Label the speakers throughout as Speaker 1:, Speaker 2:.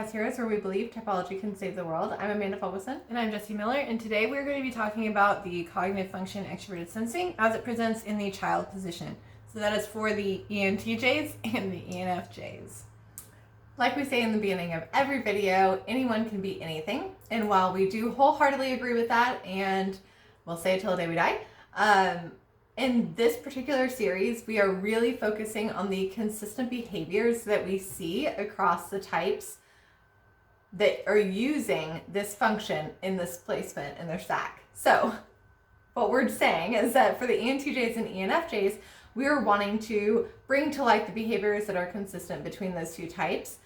Speaker 1: Typecast Heroes, where we believe typology can save the world. I'm Amanda Fulvison.
Speaker 2: And I'm Jessie Miller, and today we're going to be talking about the cognitive function extroverted sensing as it presents in the child position. So that is for the ENTJs and the ENFJs.
Speaker 1: Like we say in the beginning of every video, anyone can be anything. And while we do wholeheartedly agree with that, and we'll say it till the day we die, in this particular series, we are really focusing on the consistent behaviors that we see across the types that are using this function in this placement in their stack. So what we're saying is that for the ENTJs and ENFJs, we are wanting to bring to light the behaviors that are consistent between those two types.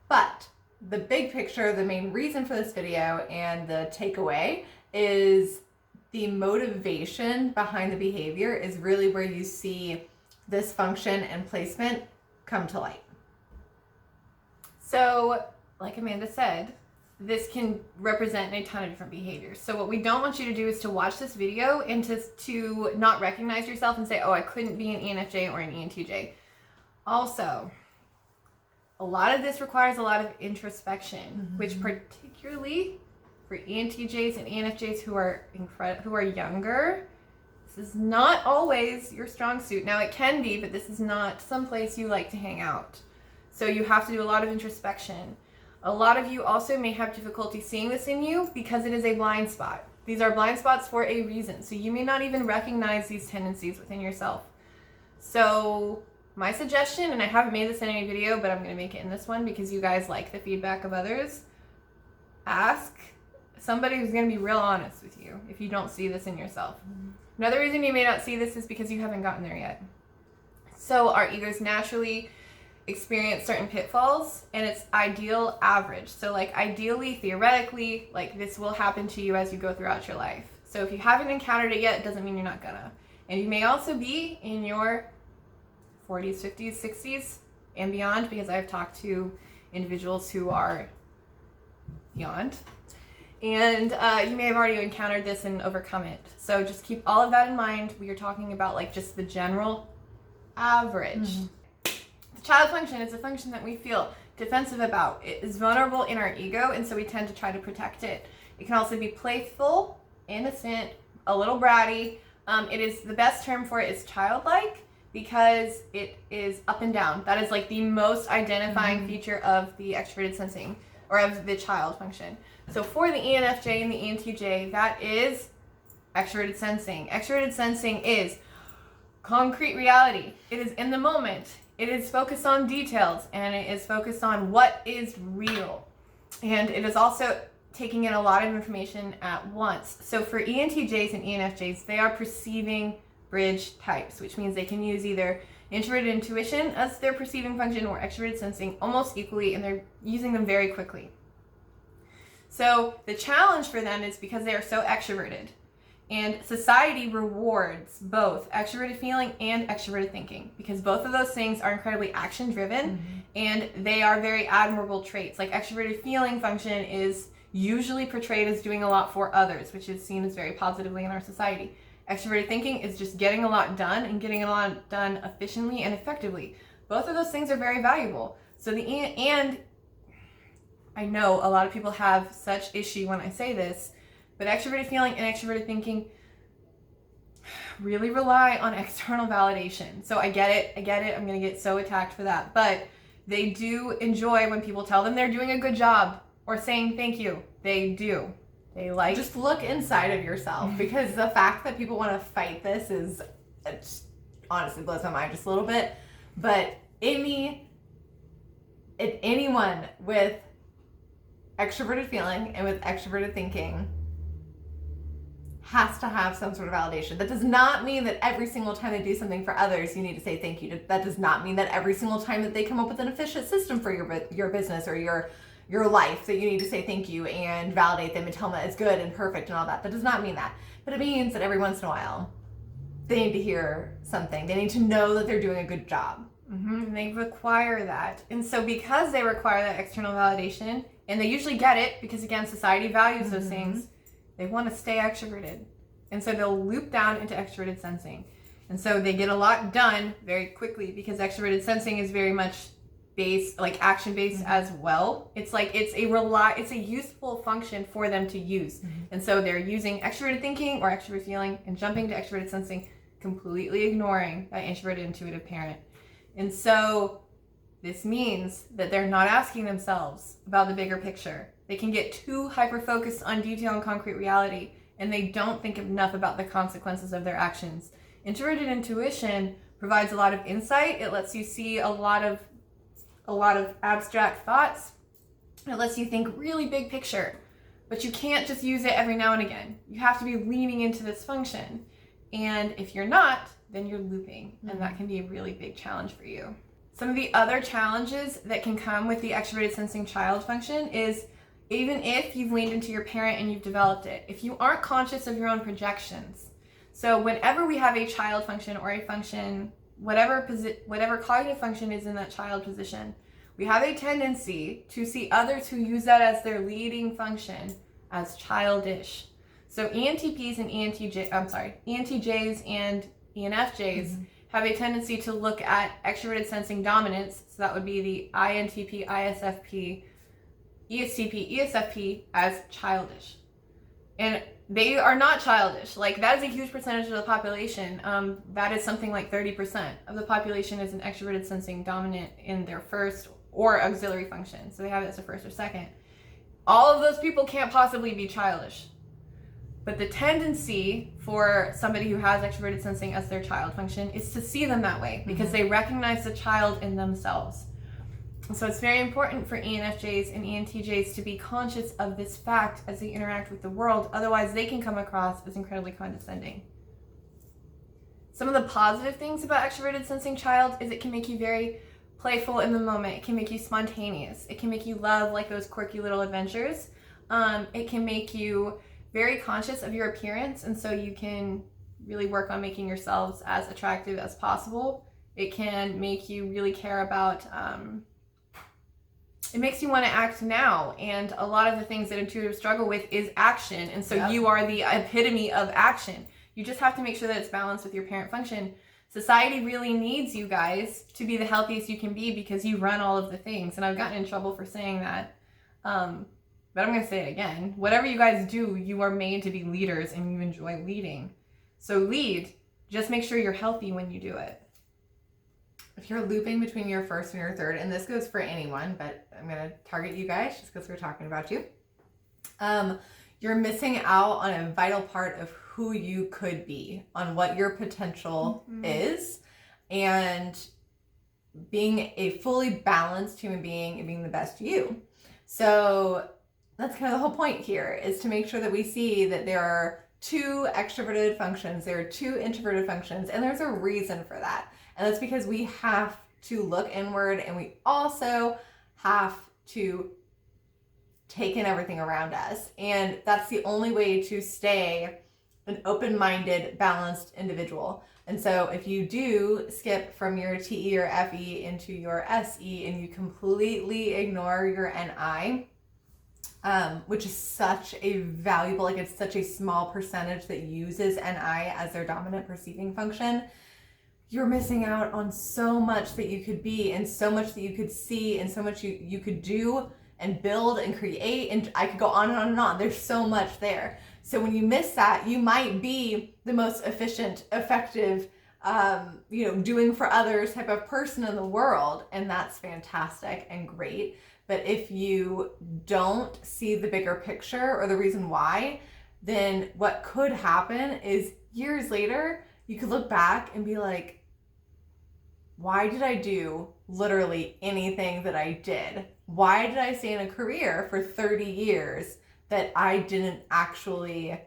Speaker 1: But the big picture, the main reason for this video and the takeaway is the motivation behind the behavior is really where you see this function and placement come to light.
Speaker 2: So, like Amanda said, this can represent a ton of different behaviors. So what we don't want you to do is to watch this video and to not recognize yourself and say, oh, I couldn't be an ENFJ or an ENTJ. Also, a lot of this requires a lot of introspection, which particularly for ENTJs and ENFJs who are younger, this is not always your strong suit. Now it can be, but this is not someplace you like to hang out. So you have to do a lot of introspection. A lot of you also may have difficulty seeing this in you because it is a blind spot. These are blind spots for a reason. So you may not even recognize these tendencies within yourself. So my suggestion, and I haven't made this in any video, but I'm going to make it in this one because you guys like the feedback of others, ask somebody who's going to be real honest with you if you don't see this in yourself. Another reason you may not see this is because you haven't gotten there yet. So our egos naturally experience certain pitfalls, and it's ideal average. So like ideally, theoretically, like this will happen to you as you go throughout your life. So if you haven't encountered it yet, it doesn't mean you're not gonna. And you may also be in your 40s, 50s, 60s, and beyond, because I've talked to individuals who are beyond. And you may have already encountered this and overcome it. So just keep all of that in mind. We are talking about like just the general average. The child function is a function that we feel defensive about. It is vulnerable in our ego, and so we tend to try to protect it. It can also be playful, innocent, a little bratty. It is the best term for it is childlike because it is up and down. That is like the most identifying feature of the extroverted sensing or of the child function. So for the ENFJ and the ENTJ, that is extroverted sensing. Extroverted sensing is concrete reality. It is in the moment. It is focused on details, and it is focused on what is real. And it is also taking in a lot of information at once. So for ENTJs and ENFJs, they are perceiving bridge types, which means they can use either introverted intuition as their perceiving function or extroverted sensing almost equally, and they're using them very quickly. So the challenge for them is because they are so extroverted, and society rewards both extroverted feeling and extroverted thinking because both of those things are incredibly action driven and they are very admirable traits. Like extroverted feeling function is usually portrayed as doing a lot for others, which is seen as very positively in our society. Extroverted thinking is just getting a lot done and getting a lot done efficiently and effectively. Both of those things are very valuable. So and I know a lot of people have such issue when I say this, but extroverted feeling and extroverted thinking really rely on external validation. So I get it. I'm going to get so attacked for that. But they do enjoy when people tell them they're doing a good job or saying thank you. They do. They like.
Speaker 1: Just look inside of yourself because the fact that people want to fight this is, it honestly blows my mind just a little bit. But anyone with extroverted feeling and with extroverted thinking has to have some sort of validation. That does not mean that every single time they do something for others, you need to say thank you. That does not mean that every single time that they come up with an efficient system for your business or your life that you need to say thank you and validate them and tell them that it's good and perfect and all that. That does not mean that. But it means that every once in a while, they need to hear something. They need to know that they're doing a good job.
Speaker 2: They require that. And so because they require that external validation, and they usually get it because, again, society values those things, they want to stay extroverted. And so they'll loop down into extroverted sensing. And so they get a lot done very quickly because extroverted sensing is very much based, like action based as well. It's like it's a useful function for them to use. And so they're using extroverted thinking or extroverted feeling and jumping to extroverted sensing, completely ignoring that introverted intuitive parent. And so this means that they're not asking themselves about the bigger picture. They can get too hyper focused on detail and concrete reality, and they don't think enough about the consequences of their actions. Introverted intuition provides a lot of insight. It lets you see a lot of abstract thoughts. It lets you think really big picture, but you can't just use it every now and again. You have to be leaning into this function. And if you're not, then you're looping, and that can be a really big challenge for you. Some of the other challenges that can come with the extroverted sensing child function is, even if you've leaned into your parent and you've developed it, if you aren't conscious of your own projections. So whenever we have a child function or a function, whatever cognitive function is in that child position, we have a tendency to see others who use that as their leading function as childish. So ENTJs and ENTJs and ENFJs have a tendency to look at extroverted sensing dominance. So that would be the INTP, ISFP, ESTP, ESFP as childish. And they are not childish. Like, that is a huge percentage of the population. That is something like 30% of the population is an extroverted sensing dominant in their first or auxiliary function. So they have it as a first or second. All of those people can't possibly be childish. But the tendency for somebody who has extroverted sensing as their child function is to see them that way, because they recognize the child in themselves. So it's very important for ENFJs and ENTJs to be conscious of this fact as they interact with the world. Otherwise, they can come across as incredibly condescending. Some of the positive things about extroverted sensing child is it can make you very playful in the moment. It can make you spontaneous. It can make you love like those quirky little adventures. It can make you very conscious of your appearance, and so you can really work on making yourselves as attractive as possible. It can make you really care about it makes you want to act now, and a lot of the things that intuitives struggle with is action, and so you are the epitome of action. You just have to make sure that it's balanced with your parent function. Society really needs you guys to be the healthiest you can be, because you run all of the things, and I've gotten in trouble for saying that, but I'm going to say it again. Whatever you guys do, you are made to be leaders, and you enjoy leading. So lead, just make sure you're healthy when you do it.
Speaker 1: If you're looping between your first and your third, and this goes for anyone, but I'm going to target you guys just because we're talking about you. You're missing out on a vital part of who you could be, on what your potential is, and being a fully balanced human being and being the best you. So that's kind of the whole point here, is to make sure that we see that there are two extroverted functions, there are two introverted functions, and there's a reason for that. And that's because we have to look inward, and we also have to take in everything around us. And that's the only way to stay an open-minded, balanced individual. And so if you do skip from your TE or FE into your SE, and you completely ignore your NI, which is such a valuable, like it's such a small percentage that uses NI as their dominant perceiving function, you're missing out on so much that you could be, and so much that you could see, and so much you could do and build and create, and I could go on and on and on. There's so much there. So when you miss that, you might be the most efficient, effective, doing for others type of person in the world, and that's fantastic and great. But if you don't see the bigger picture or the reason why, then what could happen is years later, you could look back and be like, why did I do literally anything that I did? Why did I stay in a career for 30 years that I didn't actually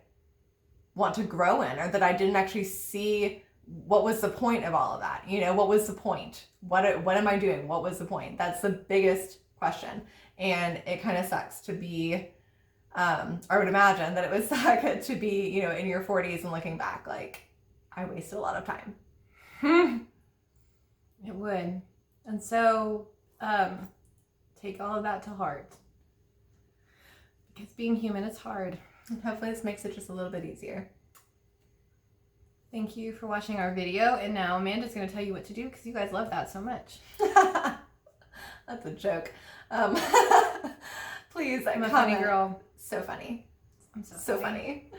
Speaker 1: want to grow in, or that I didn't actually see what was the point of all of that? What was the point? What am I doing? What was the point? That's the biggest question. And it kind of sucks to be, I would imagine that it would suck to be, in your 40s and looking back like, I wasted a lot of time.
Speaker 2: It would. And so take all of that to heart, because being human is hard.
Speaker 1: And hopefully this makes it just a little bit easier.
Speaker 2: Thank you for watching our video. And now Amanda's going to tell you what to do, because you guys love that so much.
Speaker 1: That's a joke. Please
Speaker 2: I'm a
Speaker 1: comment.
Speaker 2: funny girl.
Speaker 1: So funny.
Speaker 2: I'm so
Speaker 1: funny.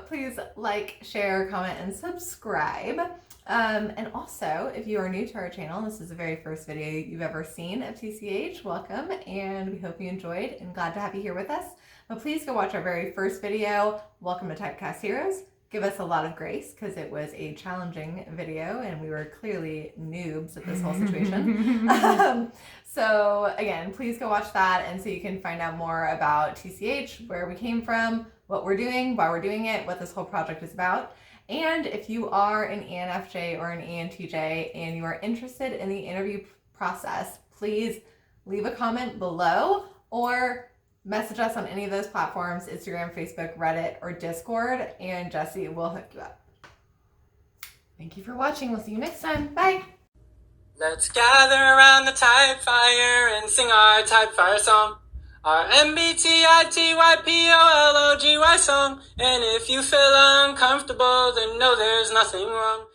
Speaker 1: Please like, share, comment, and subscribe. And also, if you are new to our channel, and this is the very first video you've ever seen of TCH, welcome, and we hope you enjoyed and glad to have you here with us. But please go watch our very first video, Welcome to Typecast Heroes. Give us a lot of grace because it was a challenging video and we were clearly noobs at this whole situation. So again, please go watch that and so you can find out more about TCH, where we came from, what we're doing, why we're doing it, what this whole project is about. And if you are an ENFJ or an ENTJ and you are interested in the interview process, please leave a comment below or message us on any of those platforms, Instagram, Facebook, Reddit, or Discord, and Jesse will hook you up. Thank you for watching. We'll see you next time. Bye.
Speaker 3: Let's gather around the type fire and sing our type fire song. Our MBTITYPOLOGY song. And if you feel uncomfortable, then know there's nothing wrong.